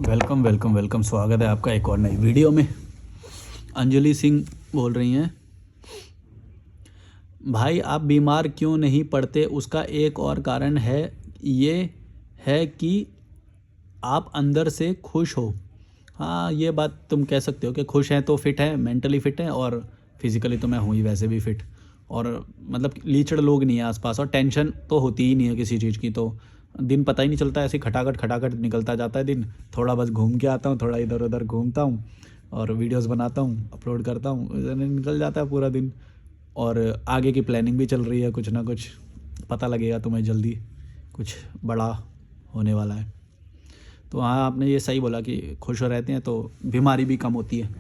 Welcome welcome welcome, स्वागत है आपका एक और नई वीडियो में। अंजलि सिंह बोल रही हैं, भाई आप बीमार क्यों नहीं पड़ते? उसका एक और कारण है, ये है कि आप अंदर से खुश हो। हाँ, ये बात तुम कह सकते हो कि खुश हैं तो फिट हैं, मेंटली फिट हैं, और फिज़िकली तो मैं हूँ ही वैसे भी फिट। और मतलब लीचड़ लोग नहीं है आसपास, और टेंशन तो होती ही नहीं है किसी चीज़ की, तो दिन पता ही नहीं चलता, ऐसे खटाखट खटाखट निकलता जाता है दिन। थोड़ा बस घूम के आता हूँ, थोड़ा इधर उधर घूमता हूँ और वीडियोस बनाता हूँ, अपलोड करता हूँ, निकल जाता है पूरा दिन। और आगे की प्लानिंग भी चल रही है, कुछ ना कुछ पता लगेगा तुम्हें जल्दी, कुछ बड़ा होने वाला है। तो हाँ, आपने ये सही बोला कि खुश रहते हैं तो बीमारी भी कम होती है।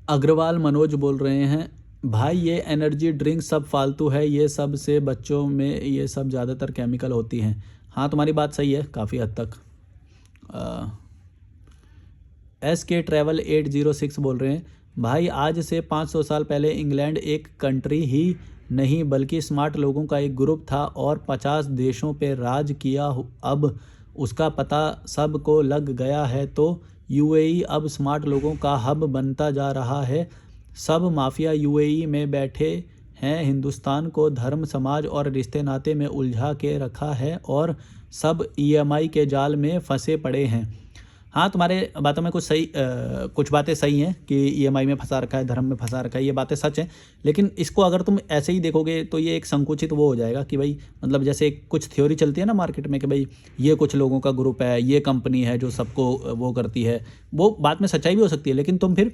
अग्रवाल मनोज बोल रहे हैं, भाई ये एनर्जी ड्रिंक सब फालतू है, ये सब से बच्चों में ये सब ज़्यादातर केमिकल होती हैं। हाँ, तुम्हारी बात सही है काफ़ी हद तक। SK Travel 806 बोल रहे हैं, भाई आज से 500 साल पहले इंग्लैंड एक कंट्री ही नहीं बल्कि स्मार्ट लोगों का एक ग्रुप था और 50 देशों पे राज किया। अब उसका पता सबको लग गया है, तो यूएई अब स्मार्ट लोगों का हब बनता जा रहा है। सब माफिया यूएई में बैठे हैं, हिंदुस्तान को धर्म समाज और रिश्ते नाते में उलझा के रखा है और सब ईएमआई के जाल में फंसे पड़े हैं। हाँ, तुम्हारे बातों में कुछ बातें सही हैं कि ईएमआई में फंसा रखा है, धर्म में फंसा रखा है, ये बातें सच हैं। लेकिन इसको अगर तुम ऐसे ही देखोगे तो ये एक संकुचित वो हो जाएगा कि भाई, मतलब जैसे कुछ थ्योरी चलती है ना मार्केट में कि भाई ये कुछ लोगों का ग्रुप है, ये कंपनी है जो सबको वो करती है। वो बात में सच्चाई भी हो सकती है, लेकिन तुम फिर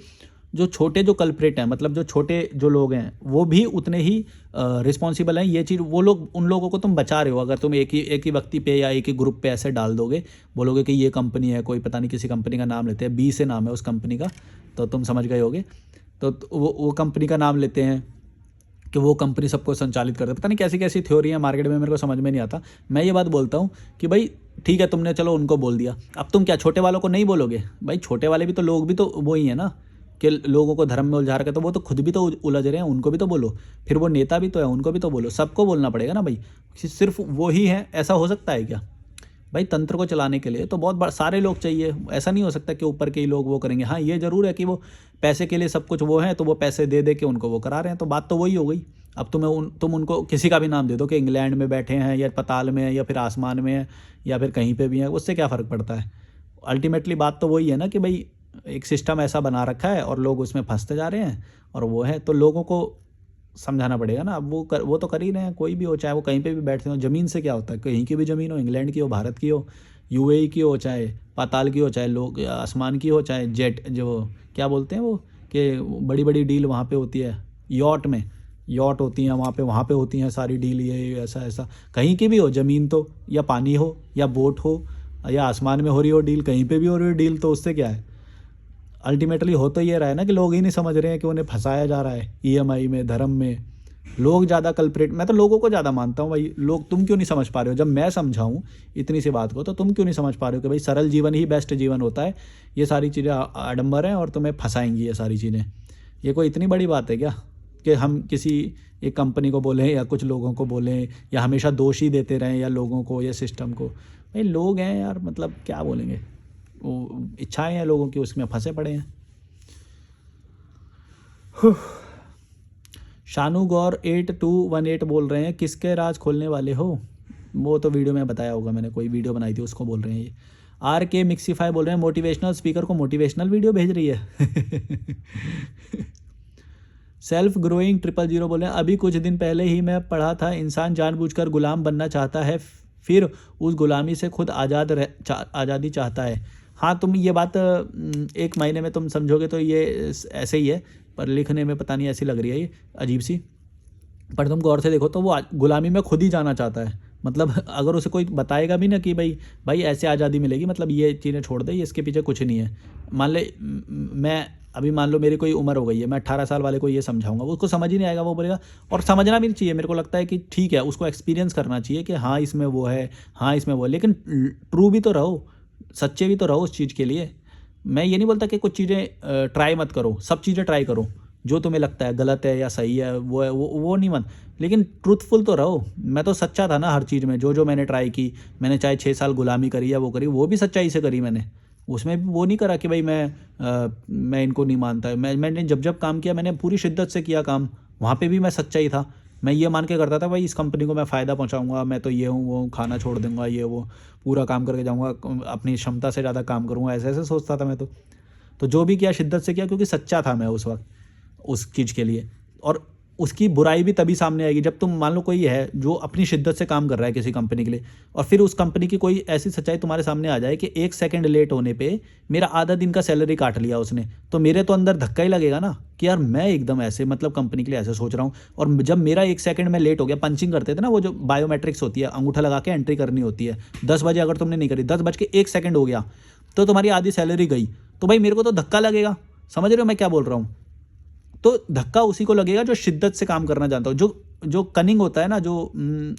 जो छोटे जो कल्प्रिट हैं, मतलब जो छोटे जो लोग हैं, वो भी उतने ही रिस्पॉन्सिबल हैं। ये चीज़ वो लोग, उन लोगों को तुम बचा रहे हो अगर तुम एक ही व्यक्ति पे या एक ही ग्रुप पे ऐसे डाल दोगे, बोलोगे कि ये कंपनी है, कोई पता नहीं किसी कंपनी का नाम लेते हैं, बी से नाम है उस कंपनी का, तो तुम समझ गए होगे। तो वो कंपनी का नाम लेते हैं कि वो कंपनी सबको संचालित करते हैं। पता नहीं कैसी कैसी थ्योरी है मार्केट में, मेरे को समझ में नहीं आता। मैं ये बात बोलता हूँ कि भाई ठीक है, तुमने चलो उनको बोल दिया, अब तुम क्या छोटे वालों को नहीं बोलोगे? भाई छोटे वाले भी तो लोग भी तो वो ही है ना, कि लोगों को धर्म में उलझा रखा है, तो वो तो खुद भी तो उलझ रहे हैं, उनको भी तो बोलो। फिर वो नेता भी तो है, उनको भी तो बोलो, सबको बोलना पड़ेगा ना भाई। सिर्फ वो ही है, ऐसा हो सकता है क्या? भाई तंत्र को चलाने के लिए तो बहुत सारे लोग चाहिए, ऐसा नहीं हो सकता कि ऊपर के ही लोग वो करेंगे। हाँ, ये ज़रूर है कि वो पैसे के लिए सब कुछ वो है, तो वो पैसे दे दे के उनको वो करा रहे हैं, तो बात तो वही हो गई। अब तुम उनको किसी का भी नाम दे दो कि इंग्लैंड में बैठे हैं या पताल में है या फिर आसमान में है या फिर कहीं पे भी है, उससे क्या फ़र्क पड़ता है? अल्टीमेटली बात तो वही है ना कि भाई एक सिस्टम ऐसा बना रखा है और लोग उसमें फंसते जा रहे हैं, और वो है तो लोगों को समझाना पड़ेगा ना। अब वो तो कर ही रहे हैं, कोई भी हो, चाहे वो कहीं पे भी बैठते हो। ज़मीन से क्या होता है? कहीं की भी ज़मीन हो, इंग्लैंड की हो, भारत की हो, यूएई की हो, चाहे पाताल की हो, चाहे लोग आसमान की हो, चाहे जेट जो क्या बोलते हैं वो, कि बड़ी बड़ी डील वहाँ पे होती है, यॉट में यॉट होती हैं वहाँ पे होती हैं सारी डील, ये ऐसा ऐसा। कहीं की भी हो ज़मीन तो, या पानी हो या बोट हो या आसमान में हो रही हो डील, कहीं पे भी हो रही हो डील, तो उससे क्या है? अल्टीमेटली हो तो ये रहा है ना कि लोग ही नहीं समझ रहे हैं कि उन्हें फंसाया जा रहा है ईएमआई में, धर्म में। लोग ज़्यादा कल्प्रेट, मैं तो लोगों को ज़्यादा मानता हूँ भाई। लोग, तुम क्यों नहीं समझ पा रहे हो? जब मैं समझाऊँ इतनी सी बात को, तो तुम क्यों नहीं समझ पा रहे हो कि भाई सरल जीवन ही बेस्ट जीवन होता है? ये सारी चीज़ें आडंबर हैं और तुम्हें फंसाएंगी ये सारी चीज़ें। ये कोई इतनी बड़ी बात है क्या कि हम किसी एक कंपनी को बोलें या कुछ लोगों को बोलें, या हमेशा दोष ही देते रहें या लोगों को या सिस्टम को? भाई लोग हैं यार, मतलब क्या बोलेंगे? वो इच्छाएं हैं लोगों की, उसमें फंसे पड़े हैं। शानू गौर 8218 बोल रहे हैं, किसके राज खोलने वाले हो? वो तो वीडियो में बताया होगा, मैंने कोई वीडियो बनाई थी उसको बोल रहे हैं ये। RK मिक्सीफाई बोल रहे हैं, मोटिवेशनल स्पीकर को मोटिवेशनल वीडियो भेज रही है। सेल्फ ग्रोइंग 000 बोल रहे हैं, अभी कुछ दिन पहले ही मैं पढ़ा था, इंसान जानबूझकर गुलाम बनना चाहता है, फिर उस गुलामी से खुद आज़ादी चाहता है। हाँ, तुम ये बात एक महीने में तुम समझोगे तो ये ऐसे ही है, पर लिखने में पता नहीं ऐसी लग रही है ये अजीब सी। पर तुम गौर से देखो तो वो गुलामी में खुद ही जाना चाहता है। मतलब अगर उसे कोई बताएगा भी ना कि भाई ऐसे आज़ादी मिलेगी, मतलब ये चीज़ें छोड़ दे, इसके पीछे कुछ नहीं है। मान लो मेरी कोई उम्र हो गई है, मैं 18 साल वाले को ये समझाऊंगा, वो उसको समझ ही नहीं आएगा, वो बोलेगा। और समझना भी नहीं चाहिए, मेरे को लगता है कि ठीक है, उसको एक्सपीरियंस करना चाहिए कि हाँ इसमें वो है, हाँ इसमें वो है, लेकिन ट्रू भी तो रहो, सच्चे भी तो रहो उस चीज़ के लिए। मैं ये नहीं बोलता कि कुछ चीज़ें ट्राई मत करो, सब चीज़ें ट्राई करो, जो तुम्हें लगता है गलत है या सही है वो है, वो नहीं मन। लेकिन ट्रूथफुल तो रहो। मैं तो सच्चा था ना हर चीज़ में, जो जो मैंने ट्राई की। मैंने चाहे 6 साल गुलामी करी या वो करी, वो भी सच्चाई से करी मैंने। उसमें भी वो नहीं करा कि भाई मैं इनको नहीं मानता। मैंने जब जब काम किया मैंने पूरी शिद्दत से किया काम। वहाँ पे भी मैं सच्चा ही था। मैं ये मान के करता था भाई इस कंपनी को मैं फ़ायदा पहुँचाऊँगा, मैं तो ये हूँ वो हूँ, खाना छोड़ दूँगा ये वो, पूरा काम करके जाऊँगा, अपनी क्षमता से ज़्यादा काम करूँगा, ऐसे ऐसे सोचता था मैं तो जो भी किया शिद्दत से किया, क्योंकि सच्चा था मैं उस वक्त उस चीज़ के लिए। और उसकी बुराई भी तभी सामने आएगी जब तुम मान लो कोई है जो अपनी शिद्दत से काम कर रहा है किसी कंपनी के लिए, और फिर उस कंपनी की कोई ऐसी सच्चाई तुम्हारे सामने आ जाए कि 1 सेकंड लेट होने पे मेरा आधा दिन का सैलरी काट लिया उसने, तो मेरे तो अंदर धक्का ही लगेगा ना कि यार मैं एकदम ऐसे मतलब कंपनी के लिए ऐसे सोच रहा हूँ। और जब मेरा 1 सेकंड में लेट हो गया, पंचिंग करते थे ना वो जो बायोमेट्रिक्स होती है, अंगूठा लगा के एंट्री करनी होती है, 10 बजे अगर तुमने नहीं करी, 10 बज के 1 सेकंड हो गया तो तुम्हारी आधी सैलरी गई, तो भाई मेरे को तो धक्का लगेगा। समझ रहे हो मैं क्या बोल रहा हूँ? तो धक्का उसी को लगेगा जो शिद्दत से काम करना जानता हो, जो जो कनिंग होता है ना, जो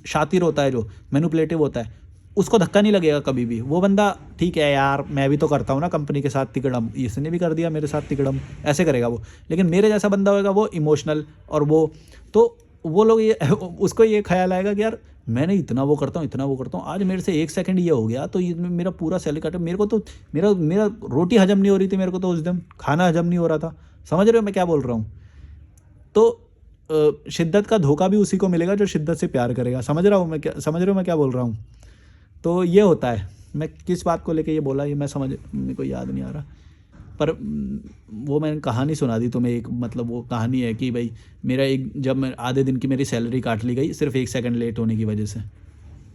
शातिर होता है, जो मैनिपुलेटिव होता है, उसको धक्का नहीं लगेगा कभी भी। वो बंदा ठीक है यार मैं भी तो करता हूँ ना कंपनी के साथ तिकड़म, इसने भी कर दिया मेरे साथ तिकड़म, ऐसे करेगा वो। लेकिन मेरे जैसा बंदा होगा वो इमोशनल, और वो लोग ये उसको ये ख्याल आएगा कि यार मैंने इतना वो करता हूँ, इतना वो करता हूँ, आज मेरे से 1 सेकंड ये हो गया तो ये मेरा पूरा सैलरी काटे। मेरे को तो मेरा मेरा रोटी हजम नहीं हो रही थी, मेरे को तो उस दिन खाना हजम नहीं हो रहा था। समझ रहे हो मैं क्या बोल रहा हूँ? तो शिद्दत का धोखा भी उसी को मिलेगा जो शिद्दत से प्यार करेगा। समझ रहे हो मैं क्या बोल रहा हूँ? तो ये होता है। मैं किस बात को लेके ये बोला ये मेरे को याद नहीं आ रहा, पर वो मैंने कहानी सुना दी तुम्हें एक, मतलब वो कहानी है कि भाई जब मैं आधे दिन की मेरी सैलरी काट ली गई सिर्फ 1 सेकंड लेट होने की वजह से।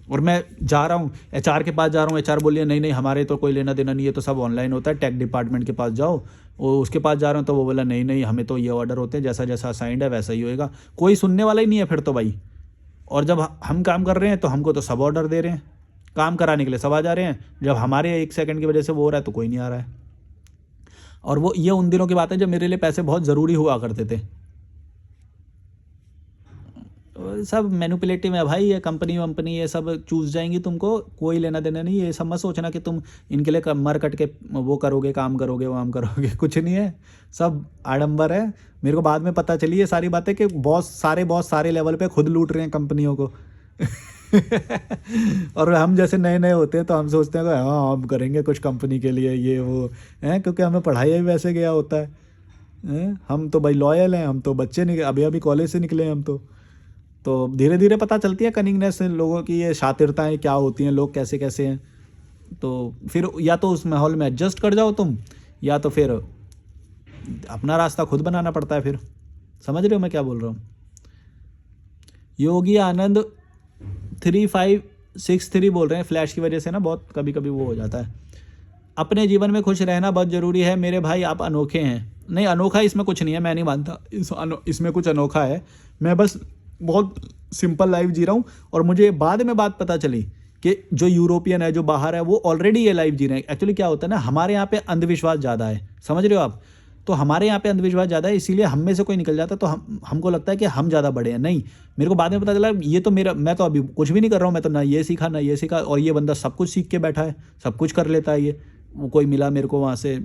और मैं जा रहा हूँ एचआर के पास जा रहा हूँ, एचआर बोलिए नहीं नहीं हमारे तो कोई लेना देना नहीं है, तो सब ऑनलाइन होता है, टेक डिपार्टमेंट के पास जाओ। वो उसके पास जा रहा हूँ तो वो बोला नहीं नहीं हमें तो ये ऑर्डर होते हैं, जैसा जैसा असाइंड है वैसा ही होएगा। कोई सुनने वाला ही नहीं है फिर तो भाई। और जब हम काम कर रहे हैं तो हमको तो सब ऑर्डर दे रहे हैं, काम कराने के लिए सब आ जा रहे हैं, जब हमारे 1 सेकंड की वजह से वो हो रहा है तो कोई नहीं आ रहा है। और वो ये उन दिनों की बात है जब मेरे लिए पैसे बहुत ज़रूरी हुआ करते थे। सब मैनिपुलेटिव है भाई, ये कंपनी वंपनी ये सब चूस जाएंगी, तुमको कोई लेना देना नहीं। ये सब मत सोचना कि तुम इनके लिए मर कट के वो करोगे, काम करोगे वाम करोगे, कुछ नहीं है, सब आडंबर है। मेरे को बाद में पता चली ये सारी बातें कि बॉस सारे लेवल पे खुद लूट रहे हैं कंपनियों को। और हम जैसे नए नए होते हैं तो हम सोचते हैं कि हाँ हम करेंगे कुछ कंपनी के लिए ये वो हैं, क्योंकि हमें पढ़ाई भी वैसे गया होता है। हम तो भाई लॉयल हैं, हम तो बच्चे नहीं, अभी अभी कॉलेज से निकले हैं हम तो धीरे धीरे पता चलती है कनिंगनेस लोगों की, ये शातिरताएं क्या होती हैं, लोग कैसे कैसे हैं। तो फिर या तो उस माहौल में एडजस्ट कर जाओ तुम, या तो फिर अपना रास्ता खुद बनाना पड़ता है फिर। समझ रहे हो मैं क्या बोल रहा हूँ? योगी आनंद 3563 बोल रहे हैं, फ्लैश की वजह से ना बहुत कभी कभी वो हो जाता है। अपने जीवन में खुश रहना बहुत ज़रूरी है मेरे भाई, आप अनोखे हैं। नहीं अनोखा इसमें कुछ नहीं है, मैं नहीं मानता इसमें कुछ अनोखा है। मैं बस बहुत सिंपल लाइफ जी रहा हूँ। और मुझे बाद में बात पता चली कि जो यूरोपियन है जो बाहर है वो ऑलरेडी ये लाइफ जी रहे हैं। एक्चुअली क्या होता है ना, हमारे यहाँ पे अंधविश्वास ज़्यादा है, समझ रहे हो आप? तो हमारे यहाँ पे अंधविश्वास ज़्यादा है, इसीलिए हम में से कोई निकल जाता है तो हमको लगता है कि हम ज़्यादा बड़े हैं। नहीं, मेरे को बाद में पता चला ये तो मैं तो अभी कुछ भी नहीं कर रहा हूँ, मैं तो ना ये सीखा ना ये सीखा, और ये बंदा सब कुछ सीख के बैठा है, सब कुछ कर लेता है ये। वो कोई मिला मेरे को वहाँ से,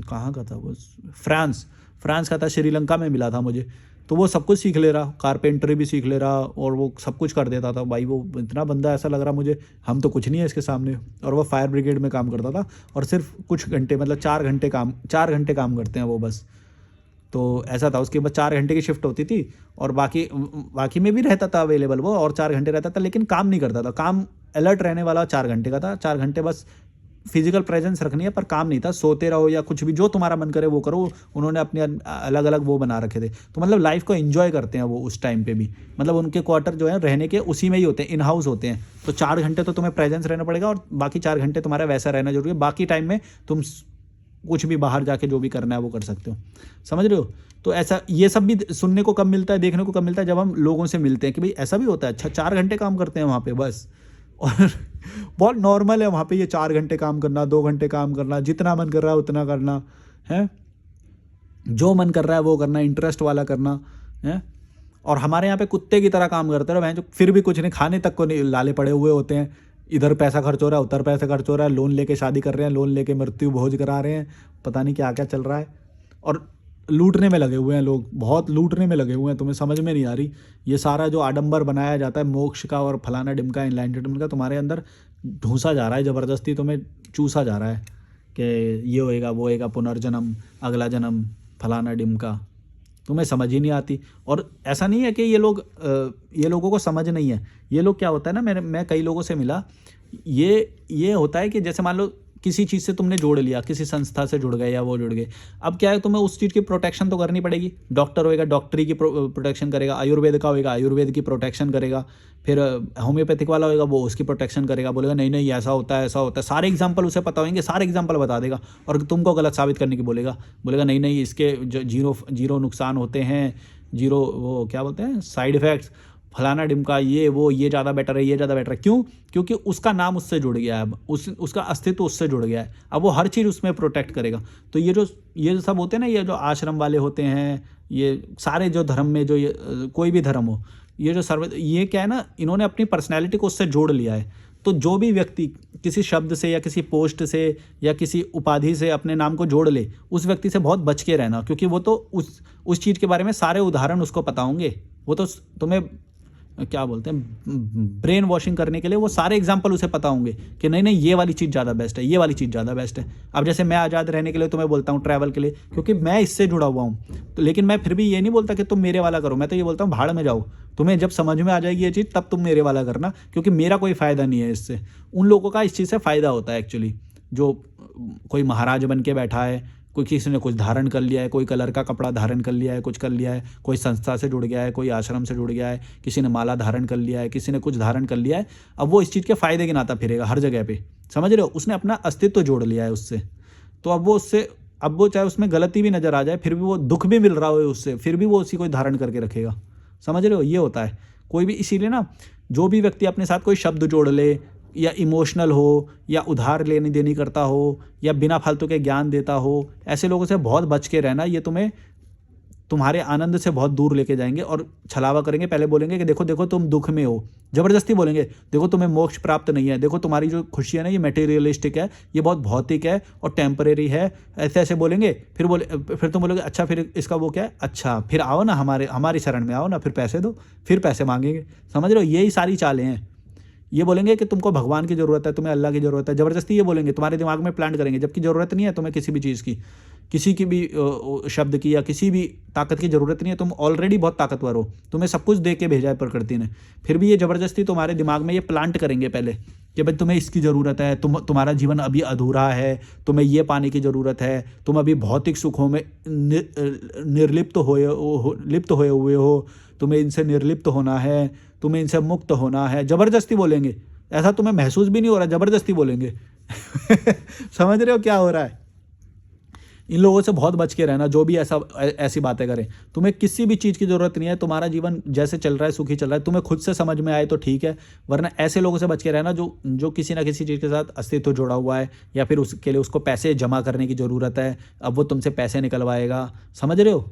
कहाँ का था वो, फ्रांस का था, श्रीलंका में मिला था मुझे। तो वो सब कुछ सीख ले रहा, कारपेंटरी भी सीख ले रहा और वो सब कुछ कर देता था भाई। वो इतना बंदा ऐसा लग रहा मुझे हम तो कुछ नहीं है इसके सामने। और वो फायर ब्रिगेड में काम करता था और सिर्फ कुछ घंटे, मतलब 4 घंटे काम करते हैं वो बस। तो ऐसा था, उसके बाद 4 घंटे की शिफ्ट होती थी और बाकी में भी रहता था अवेलेबल वो, और 4 घंटे रहता था, लेकिन काम नहीं करता था। काम अलर्ट रहने वाला 4 घंटे का था, 4 घंटे बस फिजिकल प्रेजेंस रखनी है, पर काम नहीं था। सोते रहो या कुछ भी जो तुम्हारा मन करे वो करो। उन्होंने अपने अलग अलग वो बना रखे थे, तो मतलब लाइफ को एंजॉय करते हैं वो उस टाइम पे भी। मतलब उनके क्वार्टर जो है रहने के उसी में ही होते हैं, इन हाउस होते हैं। तो 4 घंटे तो तुम्हें प्रेजेंस रहना पड़ेगा और बाकी 4 घंटे तुम्हारा वैसा रहना जरूरी है। बाकी टाइम में तुम कुछ भी बाहर जाके जो भी करना है वो कर सकते हो। समझ रहे हो? तो ऐसा ये सब भी सुनने को कब मिलता है, देखने को कब मिलता है, जब हम लोगों से मिलते हैं कि भाई ऐसा भी होता है। अच्छा 4 घंटे काम करते हैं वहाँ पे बस, और बहुत नॉर्मल है वहाँ पे ये 4 घंटे काम करना, 2 घंटे काम करना, जितना मन कर रहा है उतना करना है, जो मन कर रहा है वो करना, इंटरेस्ट वाला करना है। और हमारे यहाँ पे कुत्ते की तरह काम करते रहो, जो फिर भी कुछ नहीं, खाने तक को नहीं लाले पड़े हुए होते हैं। इधर पैसा खर्च हो रहा है, उधर पैसा खर्च हो रहा है, लोन लेके शादी कर रहे हैं, लोन लेके मृत्यु भोज करा रहे हैं, पता नहीं क्या क्या चल रहा है। और लूटने में लगे हुए हैं लोग, बहुत लूटने में लगे हुए हैं, तुम्हें समझ में नहीं आ रही। ये सारा जो आडंबर बनाया जाता है मोक्ष का और फलाना डिमका एनलाइटनमेंट का, तुम्हारे अंदर ढूंसा जा रहा है ज़बरदस्ती, तुम्हें चूसा जा रहा है कि ये होएगा वो होएगा, पुनर्जन्म, अगला जन्म, फलाना डिमका, तुम्हें समझ ही नहीं आती। और ऐसा नहीं है कि ये लोगों को समझ नहीं है। ये लोग क्या होता है ना, मैं कई लोगों से मिला, ये होता है कि जैसे मान लो किसी चीज़ से तुमने जोड़ लिया, किसी संस्था से जुड़ गए या वो जुड़ गए, अब क्या है तुम्हें उस चीज़ की प्रोटेक्शन तो करनी पड़ेगी। डॉक्टर होएगा डॉक्टरी की प्रोटेक्शन करेगा, आयुर्वेद का होएगा आयुर्वेद की प्रोटेक्शन करेगा, फिर होम्योपैथिक वाला होएगा वो उसकी प्रोटेक्शन करेगा, बोलेगा नहीं नहीं ऐसा होता है ऐसा होता है, सारे एग्जाम्पल उसे पता होंगे, सारे एग्जाम्पल बता देगा और तुमको गलत साबित करने की बोलेगा नहीं नहीं इसके जीरो नुकसान होते हैं, जीरो वो क्या बोलते हैं साइड इफ़ेक्ट्स, फलाना डिमका, ये ज़्यादा बेटर है, ये ज़्यादा बेटर है। क्यों? क्योंकि उसका नाम उससे जुड़ गया है, अब उसका अस्तित्व उससे जुड़ गया है, अब वो हर चीज़ उसमें प्रोटेक्ट करेगा। तो ये जो सब होते हैं ना, ये जो आश्रम वाले होते हैं, ये सारे जो धर्म में जो कोई भी धर्म हो, ये क्या है ना, इन्होंने अपनी पर्सनैलिटी को उससे जोड़ लिया है। तो जो भी व्यक्ति किसी शब्द से या किसी पोस्ट से या किसी उपाधि से अपने नाम को जोड़ ले, उस व्यक्ति से बहुत बच के रहना, क्योंकि वो तो उस चीज़ के बारे में सारे उदाहरण उसको पता होंगे। वो तो तुम्हें क्या बोलते हैं ब्रेन वॉशिंग करने के लिए वो सारे एग्जाम्पल उसे पता होंगे कि नहीं नहीं ये वाली चीज़ ज़्यादा बेस्ट है, ये वाली चीज़ ज़्यादा बेस्ट है। अब जैसे मैं आज़ाद रहने के लिए तुम्हें बोलता हूँ ट्रैवल के लिए, क्योंकि मैं इससे जुड़ा हुआ हूँ, तो लेकिन मैं फिर भी ये नहीं बोलता कि तुम मेरे वाला करो, मैं तो ये बोलता हूँ भाड़ में जाओ, तुम्हें जब समझ में आ जाएगी ये चीज़ तब तुम मेरे वाला करना, क्योंकि मेरा कोई फ़ायदा नहीं है इससे। उन लोगों का इस चीज़ से फ़ायदा होता है एक्चुअली, जो कोई महाराज बन के बैठा है, कोई किसी ने कुछ धारण कर लिया है, कोई कलर का कपड़ा धारण कर लिया है, कुछ कर लिया है, कोई संस्था से जुड़ गया है, कोई आश्रम से जुड़ गया है, किसी ने माला धारण कर लिया है, किसी ने कुछ धारण कर लिया है, अब वो इस चीज़ के फ़ायदे गिनाता फिरेगा हर जगह पे, समझ रहे हो? उसने अपना अस्तित्व जोड़ लिया है उससे, तो अब वो चाहे उसमें गलती भी नज़र आ जाए, फिर भी वो दुख भी मिल रहा हो उससे, फिर भी वो उसी को धारण करके रखेगा, समझ रहे हो? ये होता है कोई भी, इसीलिए ना जो भी व्यक्ति अपने साथ कोई शब्द जोड़ ले, या इमोशनल हो, या उधार लेनी देनी करता हो, या बिना फालतू के ज्ञान देता हो, ऐसे लोगों से बहुत बच के रहना। ये तुम्हें तुम्हारे आनंद से बहुत दूर लेके जाएंगे और छलावा करेंगे। पहले बोलेंगे कि देखो देखो तुम दुख में हो, ज़बरदस्ती बोलेंगे, देखो तुम्हें मोक्ष प्राप्त नहीं है, देखो तुम्हारी जो खुशी है ना ये मटेरियलिस्टिक है, ये बहुत भौतिक है और टेम्परेरी है, ऐसे ऐसे बोलेंगे। फिर तुम बोलोगे अच्छा फिर इसका वो क्या है, अच्छा फिर आओ ना हमारी शरण में आओ ना, फिर पैसे दो, फिर पैसे मांगेंगे, समझ रहे हो? यही सारी चालें हैं। ये बोलेंगे कि तुमको भगवान की ज़रूरत है, तुम्हें अल्लाह की ज़रूरत है, ज़बरदस्ती ये बोलेंगे, तुम्हारे दिमाग में प्लांट करेंगे, जबकि ज़रूरत नहीं है तुम्हें किसी भी चीज़ की, किसी की भी शब्द की या किसी भी ताकत की ज़रूरत नहीं है। तुम ऑलरेडी बहुत ताकतवर हो, तुम्हें सब कुछ दे के भेजा है प्रकृति ने, फिर भी ये ज़बरदस्ती तुम्हारे दिमाग में ये प्लांट करेंगे पहले कि भाई तुम्हें इसकी ज़रूरत है, तुम्हारा जीवन अभी अधूरा है, तुम्हें ये पाने की ज़रूरत है, तुम अभी भौतिक सुखों में लिप्त हुए हुए हो, तुम्हें इनसे निर्लिप्त होना है, तुम्हें इनसे मुक्त होना है, ज़बरदस्ती बोलेंगे। ऐसा तुम्हें महसूस भी नहीं हो रहा, ज़बरदस्ती बोलेंगे। समझ रहे हो क्या हो रहा है? इन लोगों से बहुत बच के रहना, जो भी ऐसी बातें करें। तुम्हें किसी भी चीज़ की ज़रूरत नहीं है, तुम्हारा जीवन जैसे चल रहा है सुखी चल रहा है, तुम्हें खुद से समझ में आए तो ठीक है, वरना ऐसे लोगों से बच के रहना जो किसी ना किसी चीज़ के साथ अस्तित्व जुड़ा हुआ है, या फिर उसके लिए उसको पैसे जमा करने की ज़रूरत है, अब वो तुमसे पैसे निकलवाएगा, समझ रहे हो?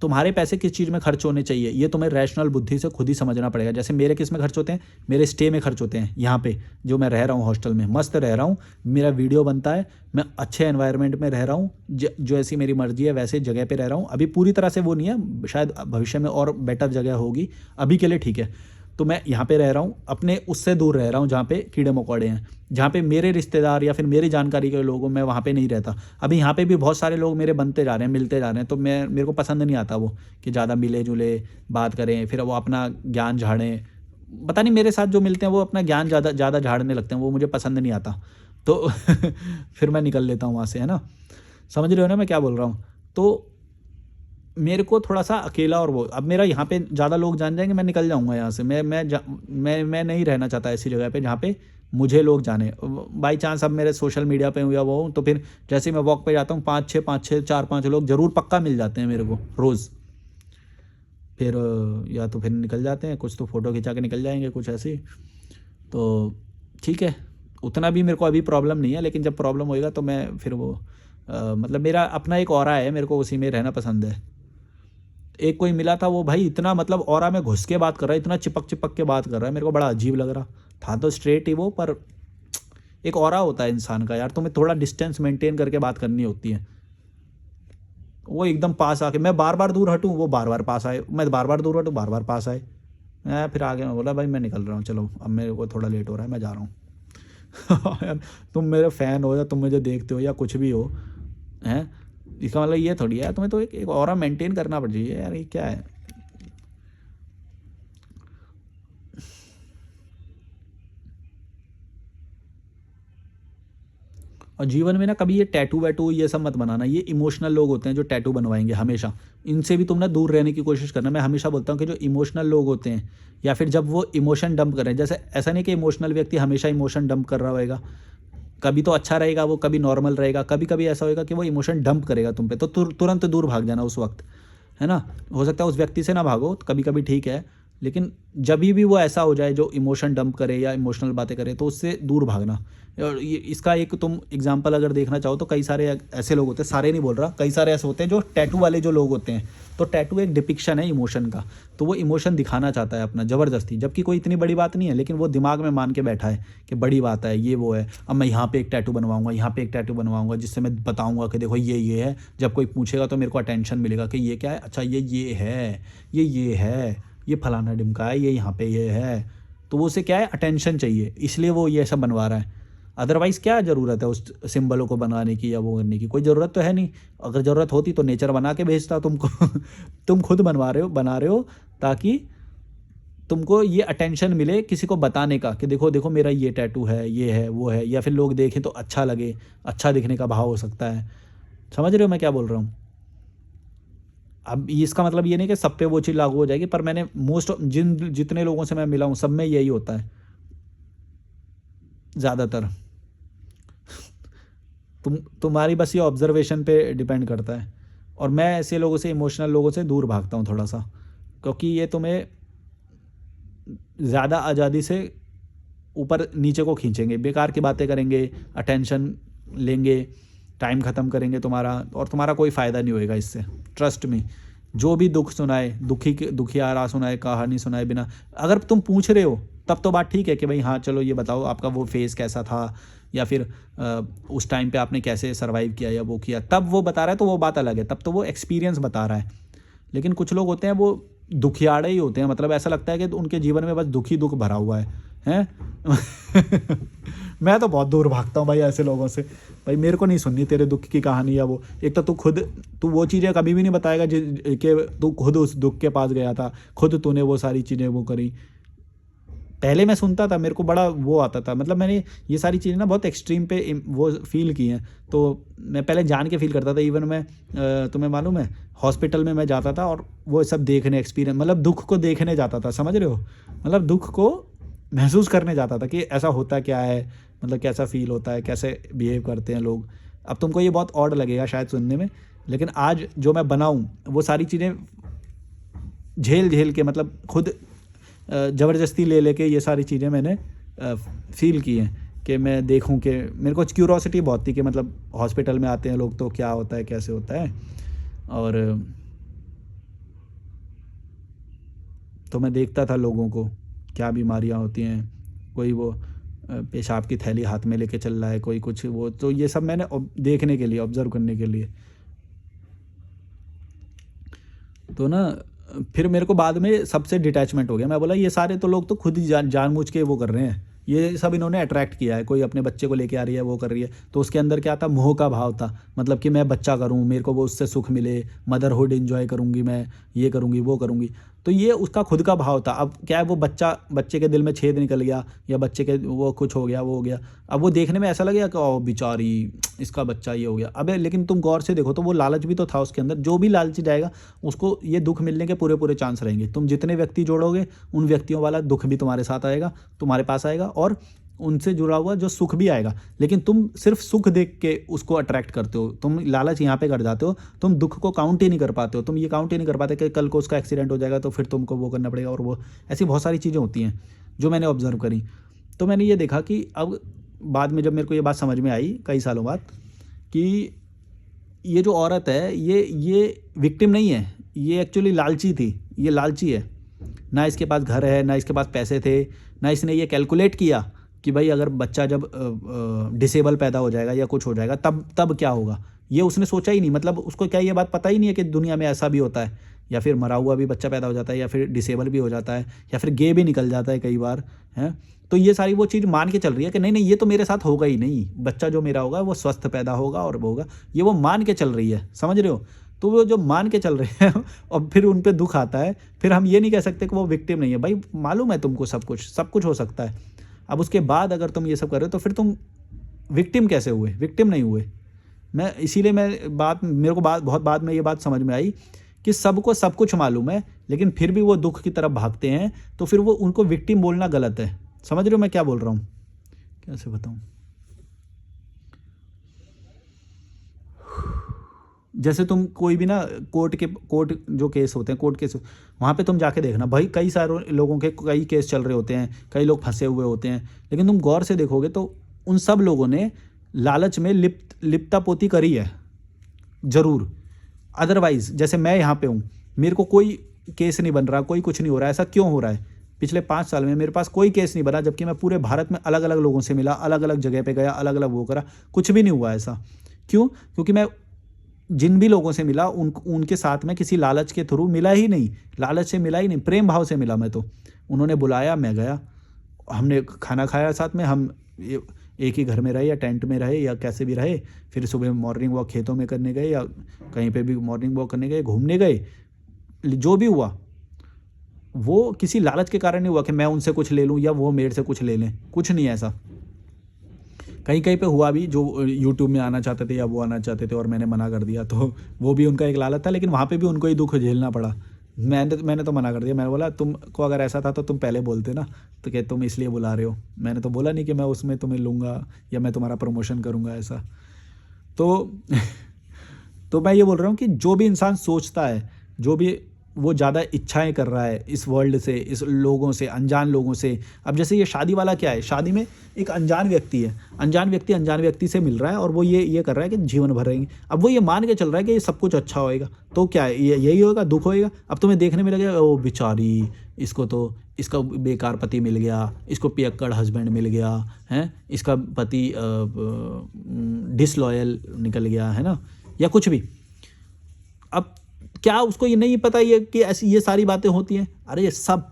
तुम्हारे पैसे किस चीज़ में खर्च होने चाहिए ये तुम्हें रैशनल बुद्धि से खुद ही समझना पड़ेगा। जैसे मेरे किस में खर्च होते हैं, मेरे स्टे में खर्च होते हैं, यहाँ पे जो मैं रह रहा हूँ हॉस्टल में, मस्त रह रहा हूँ, मेरा वीडियो बनता है, मैं अच्छे एनवायरनमेंट में रह रहा हूँ, जो ऐसी मेरी मर्जी है वैसे जगह पे रह रहा हूँ। अभी पूरी तरह से वो नहीं है, शायद भविष्य में और बेटर जगह होगी, अभी के लिए ठीक है। तो मैं यहाँ पे रह रहा हूँ, अपने उससे दूर रह रहा हूँ जहाँ पे कीड़े मकोड़े हैं, जहाँ पे मेरे रिश्तेदार या फिर मेरी जानकारी के लोगों में वहाँ पे नहीं रहता। अभी यहाँ पे भी बहुत सारे लोग मेरे बनते जा रहे हैं, मिलते जा रहे हैं, तो मेरे को पसंद नहीं आता वो कि ज़्यादा मिले जुले बात करें, फिर वो अपना ज्ञान झाड़ें। पता नहीं मेरे साथ जो मिलते हैं वो अपना ज्ञान ज़्यादा झाड़ने लगते हैं, वो मुझे पसंद नहीं आता, तो फिर मैं निकल लेता हूँ वहाँ से, है ना? समझ रहे हो ना मैं क्या बोल रहा हूँ? तो मेरे को थोड़ा सा अकेला और वो, अब मेरा यहाँ पे ज़्यादा लोग जान जाएंगे, मैं निकल जाऊँगा यहाँ से। मैं नहीं रहना चाहता ऐसी जगह पे जहाँ पे मुझे लोग जाने। बाई चांस अब मेरे सोशल मीडिया पे हूँ या वो हूँ, तो फिर जैसे ही मैं वॉक पे जाता हूँ 5-6 4-5 लोग ज़रूर पक्का मिल जाते हैं मेरे को रोज़। फिर या तो फिर निकल जाते हैं, कुछ तो फ़ोटो खिंचा के निकल जाएंगे, कुछ ऐसी। तो ठीक है, उतना भी मेरे को अभी प्रॉब्लम नहीं है, लेकिन जब प्रॉब्लम होएगा तो मैं फिर वो मतलब मेरा अपना एक ऑरा है, मेरे को उसी में रहना पसंद है। एक कोई मिला था, वो भाई इतना मतलब ऑरा में घुस के बात कर रहा है, इतना चिपक के बात कर रहा है, मेरे को बड़ा अजीब लग रहा था। तो स्ट्रेट ही वो, पर एक ऑरा होता है इंसान का यार, तुम्हें थोड़ा डिस्टेंस मेंटेन करके बात करनी होती है, वो एकदम पास आके, मैं बार बार दूर हटूँ वो बार बार पास आए, मैं बार बार दूर हटूँ बार बार पास आए। मैं फिर आगे मैं बोला भाई मैं निकल रहा हूँ, चलो अब मेरे को थोड़ा लेट हो रहा है, मैं जा रहा हूँ। यार तुम मेरे फ़ैन हो या तुम मुझे देखते हो या कुछ भी हो, हैं, इसका मतलब ये थोड़ी है, तुम्हें तो एक ऑरा मेंटेन करना पड़ चाहिए यार, ये क्या है। और जीवन में ना कभी ये टैटू वैटू ये सब मत बनाना, ये इमोशनल लोग होते हैं जो टैटू बनवाएंगे हमेशा, इनसे भी तुम ना दूर रहने की कोशिश करना। मैं हमेशा बोलता हूँ कि जो इमोशनल लोग होते हैं या फिर जब वो इमोशन डंप करें, जैसे ऐसा नहीं कि इमोशनल व्यक्ति हमेशा इमोशन डंप कर रहा होएगा, कभी तो अच्छा रहेगा वो, कभी नॉर्मल रहेगा, कभी कभी ऐसा होएगा कि वो इमोशन डंप करेगा तुम पे, तो तुरंत दूर भाग जाना उस वक्त, है ना। हो सकता है उस व्यक्ति से ना भागो, कभी कभी ठीक है, लेकिन जब भी वो ऐसा हो जाए जो इमोशन डंप करे या इमोशनल बातें करे तो उससे दूर भागना। और ये इसका एक तुम एग्जांपल अगर देखना चाहो तो कई सारे ऐसे लोग होते हैं, सारे नहीं बोल रहा, कई सारे ऐसे होते हैं जो टैटू वाले जो लोग होते हैं, तो टैटू एक डिपिक्शन है इमोशन का, तो वो इमोशन दिखाना चाहता है अपना ज़बरदस्ती, जबकि कोई इतनी बड़ी बात नहीं है, लेकिन वो दिमाग में मान के बैठा है कि बड़ी बात है, ये वो है, अब मैं यहाँ पे एक टैटू बनवाऊंगा, यहाँ पे एक टैटू बनवाऊंगा, जिससे मैं बताऊंगा कि देखो ये है, जब कोई पूछेगा तो मेरे को अटेंशन मिलेगा कि ये क्या है, अच्छा ये है, ये है, ये फलाना डिमका है, ये यहाँ पे ये है, तो वो उसे क्या है, अटेंशन चाहिए, इसलिए वो ये सब बनवा रहा है। अदरवाइज़ क्या ज़रूरत है उस सिंबलों को बनाने की या वो करने की, कोई ज़रूरत तो है नहीं। अगर ज़रूरत होती तो नेचर बना के भेजता तुमको। तुम खुद बना रहे हो ताकि तुमको ये अटेंशन मिले किसी को बताने का कि देखो देखो मेरा ये टैटू है, ये है, वो है, या फिर लोग देखें तो अच्छा लगे, अच्छा दिखने का भाव हो सकता है। समझ रहे हो मैं क्या बोल रहा हूँ। अब इसका मतलब ये नहीं कि सब पे वो चीज़ लागू हो जाएगी, पर मैंने जितने लोगों से मैं मिला हूँ सब में यही होता है ज़्यादातर। तुम्हारी बस ये ऑब्जर्वेशन पे डिपेंड करता है। और मैं ऐसे लोगों से, इमोशनल लोगों से दूर भागता हूँ थोड़ा सा, क्योंकि ये तुम्हें ज़्यादा आज़ादी से ऊपर नीचे को खींचेंगे, बेकार की बातें करेंगे, अटेंशन लेंगे, टाइम ख़त्म करेंगे तुम्हारा, और तुम्हारा कोई फ़ायदा नहीं होएगा इससे, ट्रस्ट मी। जो भी दुख सुनाए, दुखियारा सुनाए, कहानी सुनाए बिना, अगर तुम पूछ रहे हो तब तो बात ठीक है कि भाई हाँ चलो ये बताओ आपका वो फेज़ कैसा था, या फिर उस टाइम पे आपने कैसे सर्वाइव किया या वो किया, तब वो बता रहा है तो वो बात अलग है, तब तो वो एक्सपीरियंस बता रहा है। लेकिन कुछ लोग होते हैं वो दुखियाड़े ही होते हैं, मतलब ऐसा लगता है कि उनके जीवन में बस दुख ही दुख भरा हुआ है, हैं। मैं तो बहुत दूर भागता हूँ भाई ऐसे लोगों से। भाई मेरे को नहीं सुननी तेरे दुख की कहानी या वो, एक तो तू वो चीज़ें कभी भी नहीं बताएगा कि तू खुद उस दुख के पास गया था, खुद तूने वो सारी चीज़ें वो करी। पहले मैं सुनता था, मेरे को बड़ा वो आता था, मतलब मैंने ये सारी चीज़ें ना बहुत एक्सट्रीम पे वो फील की हैं, तो मैं पहले जान के फील करता था। इवन मैं तुम्हें मालूम है हॉस्पिटल में मैं जाता था और वो सब देखने, एक्सपीरियंस, मतलब दुख को देखने जाता था, समझ रहे हो, मतलब दुख को महसूस करने जाता था कि ऐसा होता क्या है, मतलब कैसा फील होता है, कैसे बिहेव करते हैं लोग। अब तुमको ये बहुत ऑड लगेगा शायद सुनने में, लेकिन आज जो मैं बनाऊँ वो सारी चीज़ें झेल झेल के, मतलब खुद ज़बरदस्ती ले लेके ये सारी चीज़ें मैंने फ़ील की हैं कि मैं देखूं कि मेरे को क्यूरोसिटी बहुत थी कि मतलब हॉस्पिटल में आते हैं लोग तो क्या होता है, कैसे होता है। और तो मैं देखता था लोगों को क्या बीमारियां होती हैं, कोई वो पेशाब की थैली हाथ में लेके चल रहा है, कोई कुछ वो, तो ये सब मैंने देखने के लिए, ऑब्ज़र्व करने के लिए। तो ना फिर मेरे को बाद में सबसे डिटैचमेंट हो गया, मैं बोला ये सारे तो लोग तो खुद ही जानबूझ के वो कर रहे हैं, ये सब इन्होंने अट्रैक्ट किया है, कोई अपने बच्चे को लेके आ रही है, वो कर रही है, तो उसके अंदर क्या था, मोह का भाव था, मतलब कि मैं बच्चा करूँ, मेरे को वो उससे सुख मिले, मदरहुड एंजॉय करूँगी मैं, ये करूँगी वो करूँगी, तो ये उसका खुद का भाव था। अब क्या है, वो बच्चे के दिल में छेद निकल गया, या बच्चे के वो कुछ हो गया, वो हो गया, अब वो देखने में ऐसा लगेगा कि ओ बेचारी इसका बच्चा ये हो गया। अबे लेकिन तुम गौर से देखो तो वो लालच भी तो था उसके अंदर, जो भी लालची जाएगा उसको ये दुख मिलने के पूरे पूरे चांस रहेंगे। तुम जितने व्यक्ति जोड़ोगे उन व्यक्तियों वाला दुख भी तुम्हारे साथ आएगा, तुम्हारे पास आएगा, और उनसे जुड़ा हुआ जो सुख भी आएगा। लेकिन तुम सिर्फ सुख देख के उसको अट्रैक्ट करते हो, तुम लालच यहाँ पे कर जाते हो, तुम दुख को काउंट ही नहीं कर पाते हो, तुम ये काउंट ही नहीं कर पाते कि कल को उसका एक्सीडेंट हो जाएगा तो फिर तुमको वो करना पड़ेगा, और वो ऐसी बहुत सारी चीज़ें होती हैं जो मैंने ऑब्जर्व करी। तो मैंने ये देखा कि अब बाद में जब मेरे को ये बात समझ में आई कई सालों बाद कि ये जो औरत है ये विक्टिम नहीं है, ये एक्चुअली लालची थी, ये लालची है। ना इसके पास घर है, ना इसके पास पैसे थे, ना इसने ये कैलकुलेट किया कि भाई अगर बच्चा जब डिसेबल पैदा हो जाएगा या कुछ हो जाएगा तब क्या होगा। ये उसने सोचा ही नहीं, मतलब उसको क्या ये बात पता ही नहीं है कि दुनिया में ऐसा भी होता है, या फिर मरा हुआ भी बच्चा पैदा हो जाता है, या फिर डिसेबल भी हो जाता है, या फिर गे भी निकल जाता है कई बार, है। तो ये सारी वो चीज़ मान के चल रही है कि नहीं नहीं ये तो मेरे साथ होगा ही नहीं, बच्चा जो मेरा होगा वो स्वस्थ पैदा होगा और वो होगा, ये वो मान के चल रही है, समझ रहे हो। तो वो जो मान के चल रहे हैं और फिर उन पे दुख आता है, फिर हम ये नहीं कह सकते कि वो विक्टिम नहीं है। भाई मालूम है तुमको सब कुछ हो सकता है। अब उसके बाद अगर तुम ये सब कर रहे हो तो फिर तुम विक्टिम कैसे हुए, विक्टिम नहीं हुए। मैं इसीलिए मेरे को बहुत बाद में ये बात समझ में आई कि सबको सब कुछ मालूम है, लेकिन फिर भी वो दुख की तरफ भागते हैं, तो फिर वो उनको विक्टिम बोलना गलत है। समझ रहे हो मैं क्या बोल रहा हूँ, कैसे बताऊँ। जैसे तुम कोई भी ना कोर्ट जो केस होते हैं, कोर्ट केस, वहाँ पे तुम जाके देखना भाई, कई सारे लोगों के कई केस चल रहे होते हैं, कई लोग फंसे हुए होते हैं, लेकिन तुम गौर से देखोगे तो उन सब लोगों ने लालच में लिप्ता पोती करी है ज़रूर। अदरवाइज़ जैसे मैं यहाँ पे हूँ, मेरे को कोई केस नहीं बन रहा, कोई कुछ नहीं हो रहा है। ऐसा क्यों हो रहा है? पिछले 5 साल में मेरे पास कोई केस नहीं बना, जबकि मैं पूरे भारत में अलग अलग लोगों से मिला, अलग अलग जगह पे गया, अलग अलग वो करा, कुछ भी नहीं हुआ ऐसा। क्यों? क्योंकि मैं जिन भी लोगों से मिला उनके साथ में किसी लालच के थ्रू मिला ही नहीं, लालच से मिला ही नहीं, प्रेम भाव से मिला मैं तो। उन्होंने बुलाया, मैं गया, हमने खाना खाया साथ में, हम एक ही घर में रहे या टेंट में रहे या कैसे भी रहे, फिर सुबह मॉर्निंग वॉक खेतों में करने गए या कहीं पे भी मॉर्निंग वॉक करने गए, घूमने गए। जो भी हुआ वो किसी लालच के कारण नहीं हुआ कि मैं उनसे कुछ ले लूँ या वो मेरे से कुछ ले लें, कुछ नहीं ऐसा। कहीं कहीं पे हुआ भी, जो यूट्यूब में आना चाहते थे या वो आना चाहते थे और मैंने मना कर दिया, तो वो भी उनका एक लालच था, लेकिन वहाँ पे भी उनको ही दुख झेलना पड़ा। मैंने तो मना कर दिया। मैंने बोला तुमको अगर ऐसा था तो तुम पहले बोलते ना, तो क्या तुम इसलिए बुला रहे हो। मैंने तो बोला नहीं कि मैं उसमें तुम्हें लूँगा या मैं तुम्हारा प्रमोशन करूँगा ऐसा। तो तो मैं ये बोल रहा हूँ कि जो भी इंसान सोचता है, जो भी वो ज़्यादा इच्छाएं कर रहा है इस वर्ल्ड से, इस लोगों से, अनजान लोगों से। अब जैसे ये शादी वाला क्या है, शादी में एक अनजान व्यक्ति है, अनजान व्यक्ति से मिल रहा है और वो ये कर रहा है कि जीवन भर रहेंगे। अब वो ये मान के चल रहा है कि ये सब कुछ अच्छा होएगा, तो क्या है, यही होगा, दुख होएगा। अब तुम्हें देखने में लगेगा ओ बेचारी, इसको तो इसका बेकार पति मिल गया, इसको पियक्कड़ हस्बैंड मिल गया है, इसका पति डिसलॉयल निकल गया है ना, या कुछ भी। अब क्या उसको ये नहीं पता ये कि ऐसी ये सारी बातें होती हैं? अरे सब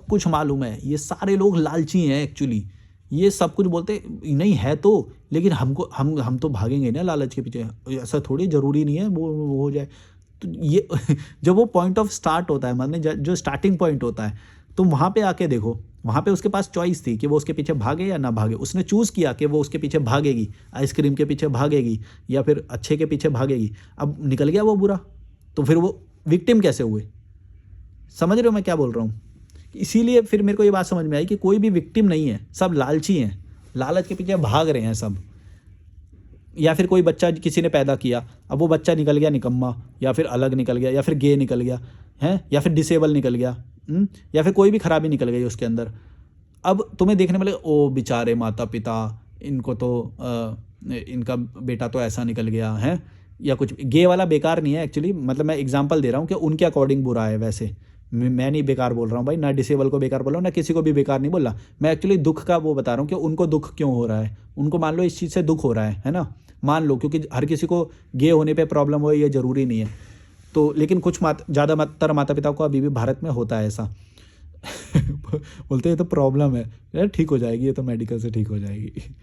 कुछ मालूम है। ये सारे लोग लालची हैं एक्चुअली। ये सब कुछ बोलते नहीं है तो, लेकिन हम तो भागेंगे ना लालच के पीछे। ऐसा थोड़ी ज़रूरी नहीं है वो हो जाए। तो ये जब वो पॉइंट ऑफ स्टार्ट होता है, माने जो स्टार्टिंग पॉइंट होता है, तो वहाँ पे आके देखो, वहाँ पे उसके पास चॉइस थी कि वो उसके पीछे भागे या ना भागे। उसने चूज़ किया कि वो उसके पीछे भागेगी, आइसक्रीम के पीछे भागेगी या फिर अच्छे के पीछे भागेगी। अब निकल गया वो बुरा, तो फिर वो विक्टिम कैसे हुए? समझ रहे हो मैं क्या बोल रहा हूँ? इसीलिए फिर मेरे को ये बात समझ में आई कि कोई भी विक्टिम नहीं है, सब लालची हैं, लालच के पीछे भाग रहे हैं सब। या फिर कोई बच्चा किसी ने पैदा किया, अब वो बच्चा निकल गया निकम्मा, या फिर अलग निकल गया, या फिर गे निकल गया है, या फिर डिसेबल निकल गया, या फिर कोई भी खराबी निकल गई उसके अंदर। अब तुम्हें देखने में लगेगा ओ बेचारे माता पिता, इनको तो इनका बेटा तो ऐसा निकल गया है, या कुछ। गे वाला बेकार नहीं है एक्चुअली, मतलब मैं एग्जांपल दे रहा हूँ कि उनके अकॉर्डिंग बुरा है। वैसे मैं नहीं बेकार बोल रहा हूँ भाई, ना डिसेबल को बेकार बोल रहा हूँ, ना किसी को भी बेकार नहीं बोल रहा। मैं एक्चुअली दुख का वो बता रहा हूँ कि उनको दुख क्यों हो रहा है। उनको मान लो इस चीज़ से दुख हो रहा है ना, मान लो, क्योंकि हर किसी को गे होने पर प्रॉब्लम हो ये ज़रूरी नहीं है। तो लेकिन कुछ ज़्यादातर माता पिता को अभी भी भारत में होता है ऐसा। बोलते हैं तो प्रॉब्लम है यार, ठीक हो जाएगी, ये तो मेडिकल से ठीक हो जाएगी।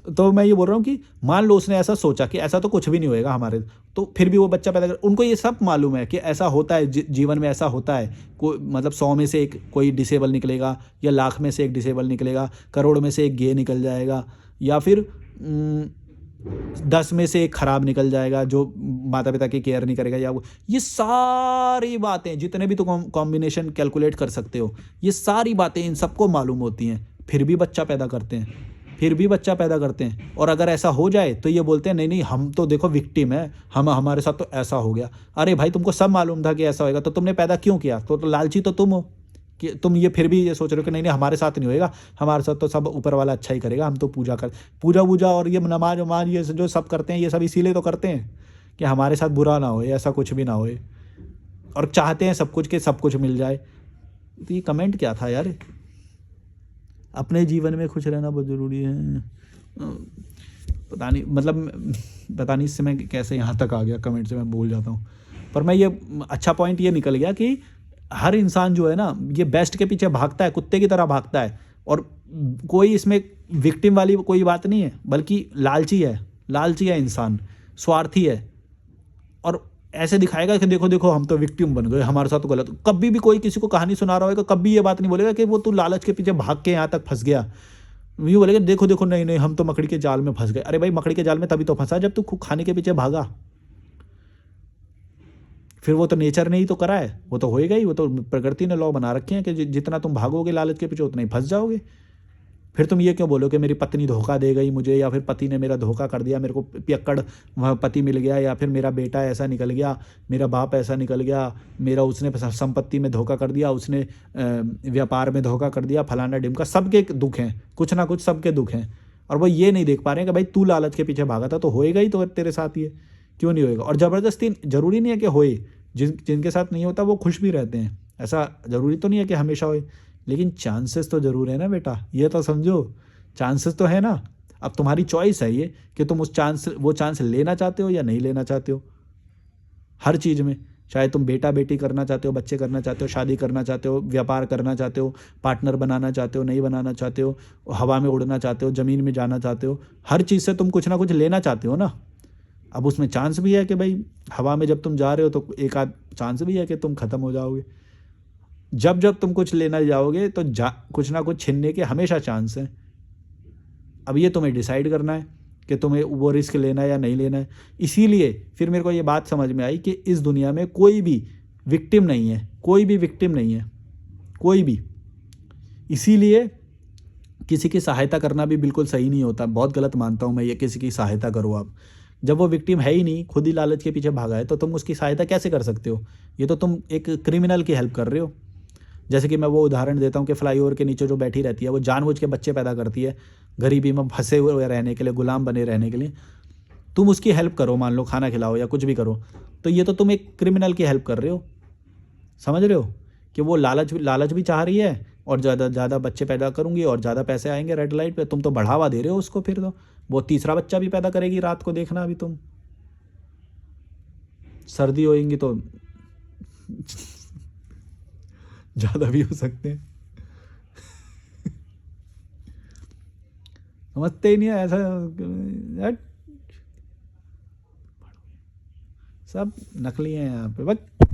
तो मैं ये बोल रहा हूँ कि मान लो उसने ऐसा सोचा कि ऐसा तो कुछ भी नहीं होएगा हमारे, तो फिर भी वो बच्चा पैदा कर, उनको ये सब मालूम है कि ऐसा होता है, जीवन में ऐसा होता है। कोई मतलब 100 में से एक कोई डिसेबल निकलेगा, या लाख में से एक डिसेबल निकलेगा, करोड़ में से एक गे निकल जाएगा, या फिर 10 में से एक खराब निकल जाएगा जो माता पिता की केयर नहीं करेगा, या वो ये सारी बातें जितने भी तो कॉम्बिनेशन कैलकुलेट कर सकते हो, ये सारी बातें इन सबको मालूम होती हैं, फिर भी बच्चा पैदा करते हैं। और अगर ऐसा हो जाए तो ये बोलते हैं नहीं हम तो देखो विक्टिम है, हमारे साथ तो ऐसा हो गया। अरे भाई तुमको सब मालूम था कि ऐसा होएगा, तो तुमने पैदा क्यों किया? तो लालची तो तुम हो कि तुम ये फिर भी ये सोच रहे हो कि नहीं हमारे साथ नहीं होएगा, हमारे साथ तो सब ऊपर वाला अच्छा ही करेगा, हम तो पूजा और ये नमाज वमाज ये जो सब करते हैं, ये सब इसीलिए तो करते हैं कि हमारे साथ बुरा ना होए, ऐसा कुछ भी ना होए, और चाहते हैं सब कुछ के सब कुछ मिल जाए। तो ये कमेंट क्या था यार? अपने जीवन में खुश रहना बहुत ज़रूरी है। पता नहीं मतलब पता नहीं इससे मैं कैसे यहाँ तक आ गया, कमेंट से मैं भूल जाता हूँ। पर मैं ये अच्छा पॉइंट ये निकल गया कि हर इंसान जो है ना ये बेस्ट के पीछे भागता है, कुत्ते की तरह भागता है, और कोई इसमें विक्टिम वाली कोई बात नहीं है, बल्कि लालची है इंसान, स्वार्थी है, और ऐसे दिखाएगा कि देखो देखो हम तो विक्टिम बन गए, हमारे साथ तो गलत। कभी भी कोई किसी को कहानी सुना रहा होगा, कभी ये बात नहीं बोलेगा कि वो तू लालच के पीछे भाग के यहाँ तक फंस गया। यूँ बोलेगा देखो देखो नहीं नहीं हम तो मकड़ी के जाल में फंस गए। अरे भाई मकड़ी के जाल में तभी तो फंसा जब तू खाने के पीछे भागा। फिर वो तो नेचर ने ही तो करा है, वो तो होएगा ही, वो तो प्रकृति ने लॉ बना रखे हैं कि जितना तुम भागोगे लालच के पीछे उतना ही फंस जाओगे। फिर तुम ये क्यों बोलो कि मेरी पत्नी धोखा दे गई मुझे, या फिर पति ने मेरा धोखा कर दिया, मेरे को पियक्कड़ वहाँ पति मिल गया, या फिर मेरा बेटा ऐसा निकल गया, मेरा बाप ऐसा निकल गया, मेरा उसने संपत्ति में धोखा कर दिया, उसने व्यापार में धोखा कर दिया, फलाना ढिमका। सबके दुख हैं, कुछ ना कुछ सबके दुख हैं, और वो ये नहीं देख पा रहे हैं कि भाई तू लालच के पीछे भागा था तो होएगा ही, तो तेरे साथ ये क्यों नहीं होएगा। और ज़बरदस्ती ज़रूरी नहीं है कि होए, जिनके साथ नहीं होता वो खुश भी रहते हैं, ऐसा ज़रूरी तो नहीं है कि हमेशा होए, लेकिन चांसेस तो ज़रूर है ना बेटा, ये तो समझो, चांसेस तो है ना। अब तुम्हारी चॉइस है ये कि तुम वो चांस लेना चाहते हो या नहीं लेना चाहते हो। हर चीज़ में, चाहे तुम बेटा बेटी करना चाहते हो, बच्चे करना चाहते हो, शादी करना चाहते हो, व्यापार करना चाहते हो, पार्टनर बनाना चाहते हो, नहीं बनाना चाहते हो, हवा में उड़ना चाहते हो, ज़मीन में जाना चाहते हो, हर चीज़ से तुम कुछ ना कुछ लेना चाहते हो ना। अब उसमें चांस भी है कि भाई हवा में जब तुम जा रहे हो तो एक आध चांस भी है कि तुम ख़त्म हो जाओगे। जब जब तुम कुछ लेना जाओगे तो कुछ ना कुछ छीनने के हमेशा चांस है। अब ये तुम्हें डिसाइड करना है कि तुम्हें वो रिस्क लेना है या नहीं लेना है। इसीलिए फिर मेरे को ये बात समझ में आई कि इस दुनिया में कोई भी विक्टिम नहीं है, कोई भी विक्टिम नहीं है, कोई भी। इसीलिए किसी की सहायता करना भी बिल्कुल सही नहीं होता, बहुत गलत मानता हूँ मैं ये, किसी की सहायता करो आप। जब वो विक्टिम है ही नहीं, खुद ही लालच के पीछे भागा है, तो तुम उसकी सहायता कैसे कर सकते हो। ये तो तुम एक क्रिमिनल की हेल्प कर रहे हो। जैसे कि मैं वो उदाहरण देता हूँ कि फ्लाईओवर के नीचे जो बैठी रहती है, वो जानबूझ के बच्चे पैदा करती है गरीबी में फंसे हुए रहने के लिए, गुलाम बने रहने के लिए। तुम उसकी हेल्प करो, मान लो खाना खिलाओ या कुछ भी करो, तो ये तो तुम एक क्रिमिनल की हेल्प कर रहे हो। समझ रहे हो कि वो लालच भी चाह रही है, और ज़्यादा बच्चे पैदा करूँगी और ज़्यादा पैसे आएंगे रेड लाइट पे, तुम तो बढ़ावा दे रहे हो उसको। फिर तो वो तीसरा बच्चा भी पैदा करेगी रात को, देखना अभी तुम। सर्दी होएंगी तो ज़्यादा भी हो सकते हैं। समझते ही नहीं है ऐसा, सब नकली हैं यहाँ पे बस।